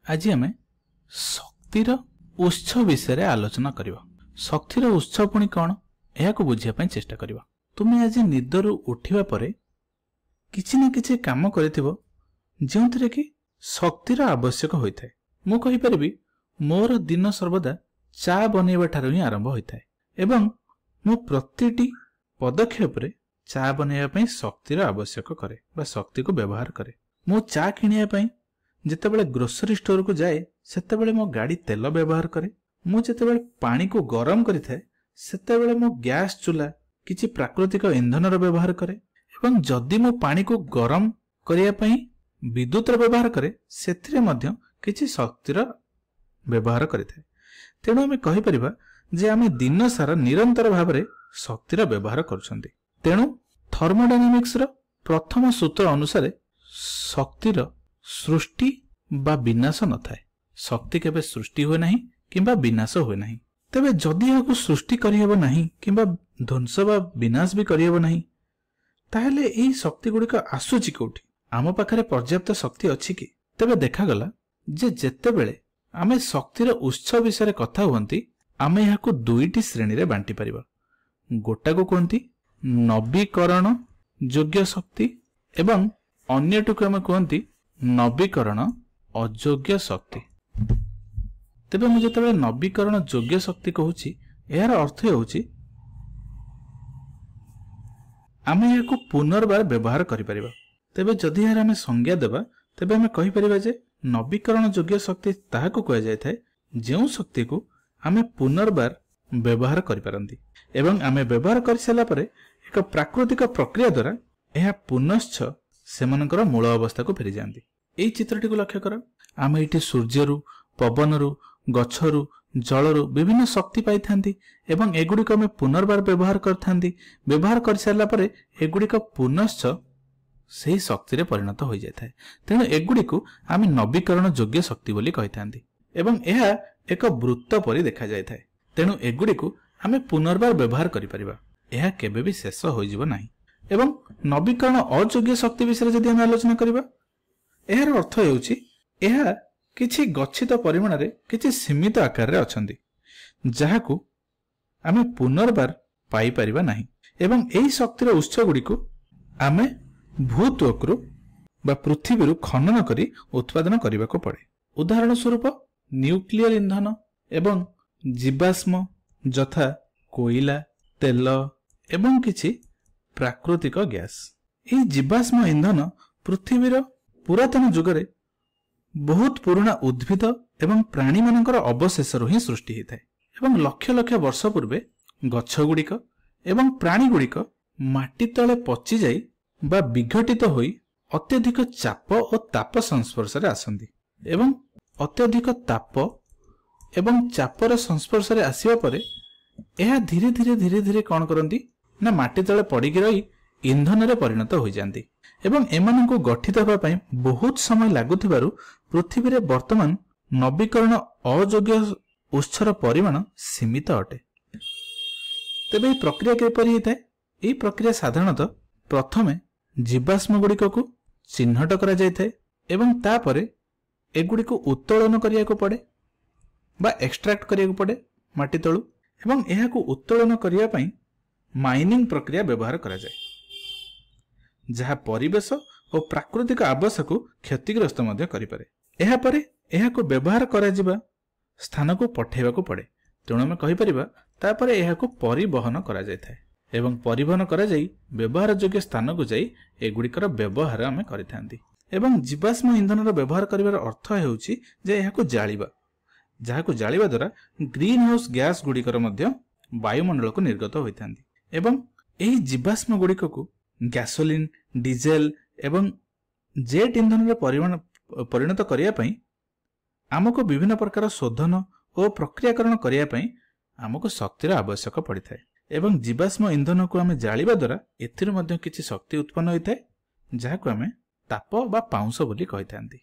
आज आम शक्तिर उत्स विषय आलोचना करवा। शक्तिर उत्स पुणी कौन यह बुझापी चेष्टा करवा। तुम्हें आज निदरू उठा पर किसी न किसी काम कर कि शक्तिर आवश्यक होता है। मु कहीपरि मोर दिन सर्वदा चा बनैबा ठारू ही आरंभ होता है एवं मु प्रतिटी पदक्षेप रे चा बनैबा शक्तिर आवश्यक करे बा शक्ति को व्यवहार करे। मु चा किनिया जितेबाला ग्रोसरी स्टोर को जाए सेतेबाला मो गाड़ी तेल व्यवहार करे। मु जितेबाला पानी को गरम करिथाए सेतेबाला मो गैस चूल्हा किछि प्राकृतिक इंधन रो व्यवहार करे एवं जदि मो पानी को गरम करिया पई विद्युत रो व्यवहार करे सेथिरे मध्य किछि शक्तिर व्यवहार करिथाए। तेणु आमे कहि परिबा जे आमे दिन सारा निरंतर भाव रे शक्तिर व्यवहार करूछंती। तेणु थर्मोडायनामिक्स रो प्रथम सूत्र अनुसार शक्तिर सृष्टि बा विनाश न थाए। शक्ति केबे सृष्टि हुए नहीं किंबा विनाश हुए नहीं। तेबे जदि याकु सृष्टि करिहेबो नहीं किंबा ध्वंस बा विनाश भी करिहेबो नहीं ताहेले एही शक्ति गुडी का आसुची कोठी? आम पाखरे पर्याप्त शक्ति अछि कि? तेबे देखा गला जे जेतेबेले आमे शक्तिर उत्स विषय कथा हुअंती आमे याकु दुईटी श्रेणी रे बांटी परिबा। गोटा को कहंती नवीकरण योग्य शक्ति एवं अन्यटुकु आमे कहंती नवीकरण अयोग्य शक्ति। तेबे मु जेतेबेले नवीकरण योग्य शक्ति कहूची यार अर्थ होउची आमे याकु पुनर्बार व्यवहार करि परिबा। तेबे जदि यार आमे संज्ञा देबा तेबे आमे कहि परिबा जे नवीकरण योग्य शक्ति ताहाकु कह जाय थाए जेउ शक्ति को आमे पुनर्बार व्यवहार करि पारंती एवं आमे व्यवहार करि सला परे एक प्राकृतिक प्रक्रिया द्वारा यह पुनश्च सेमानकर मूल अवस्था को फेरी जाती। यही चित्रटी को लक्ष्य कर आमे इठी सूर्यरु पवनरु गछरु जलरु विभिन्न शक्ति पाई थांती एवं एगुड़िक आमे पुनर्बार व्यवहार करथांती। व्यवहार कर सारला परे एगुड़िक पुनश्च सही शक्ति रे परिणत हो जाय थाए। तेणु एगुड़िक आमे नवीकरण योग्य शक्ति बोली कहि थांती एवं यह एक वृत्त परि देखा जाय थाए। तेणु एगुड़िक आमे पुनर्बार व्यवहार करि परिबा। यह केबे भी शेष होई जिवो नाही। एवं नवीकरण अयोग्य शक्ति विषय जदि हम आलोचना करबा एहार अर्थ हेउची एहा किछि गच्छित परिमाण रे किछि सीमित आकार रे अछंती जाहाकू आमे पुनर्बार पाई परिबा नाही एवं एही शक्तिर उत्स गुडी को आमे भूत्वकरू बा पृथ्वीरु खनन करी उत्पादन करबा को पड़े। उदाहरण स्वरूप न्यूक्लियर इंधन एवं जीवाश्म जथा कोयला तेल एवं किछि प्राकृतिक गैस। यह जीवाश्म इंधन पृथ्वीर पुरातन जुगरे बहुत पुराना उद्भिद एवं प्राणी मानकर अवशेष ही सृष्टि होता है एवं लक्ष लक्ष वर्ष पूर्वे गछ गुड़िक एवं प्राणी गुड़िक माटी तले पचि जाई बा विघटित होई अत्यधिक चाप और ताप संस्पर्श रे आसंती एवं अत्यधिक ताप एवं चापर संस्पर्श रे आसीबा परे एहा धीरे धीरे धीरे धीरे कौन करंती ना माटी तले पड़िकी रही इंधन रे परिणत हो जाती एवं एमानंको गठित होबा पई बहुत समय लागुथिबारु पृथ्वी रे वर्तमान नवीकरण अयोग्य उत्सर परिमाण सीमित अटे। तेबे प्रक्रिया किपरि हेतै? एही प्रक्रिया साधारणतः प्रथमे जीवाश्म गुड़िक को चिन्हट करा जायथाय एवं तापरे एगुड़िक उत्तोलन करिया को पड़े बा एक्सट्रैक्ट करिया को पड़े माटी तळु एवं एहाकु उत्तोलन करिया पई माइनिंग प्रक्रिया व्यवहार करा जाए जहा परिवेश और प्राकृतिक आवास को क्षतिग्रस्त मध्य करि पारे। एहा परे एहाकु व्यवहार करा जिबा स्थान को पठेबा को पड़े। तेणु आमे कहि परिबा तापरे एहाकु परिवहन करा जाय थाए एवं परिवहन करा जाई व्यवहार योग्य स्थान को जाई एगुड़िकर व्यवहार आमे करिथांती एवं जीवाश्म इंधन रो व्यवहार करिवार अर्थ हेउची जे एहाकु जाळिबा जहाकु जाळिबा द्वारा ग्रीन हाउस गैस गुड़िकर मध्य वायुमंडल को निर्गत होइथांती एवं एही जीवाश्म गुड़िक को गैसोलीन डीजेल एवं जेट इंधन रे परिणत करिया पई आमको विभिन्न प्रकार शोधन और प्रक्रियाकरण करिया पई आमको शक्तिर आवश्यक पड़िथाय एवं जीवाश्म इंधन को आमे जाळिबा द्वारा एथिर मध्य किछि शक्ति उत्पन्न होइथाय जाहाकु आमे ताप बा पाउंस बोली कहिथांती।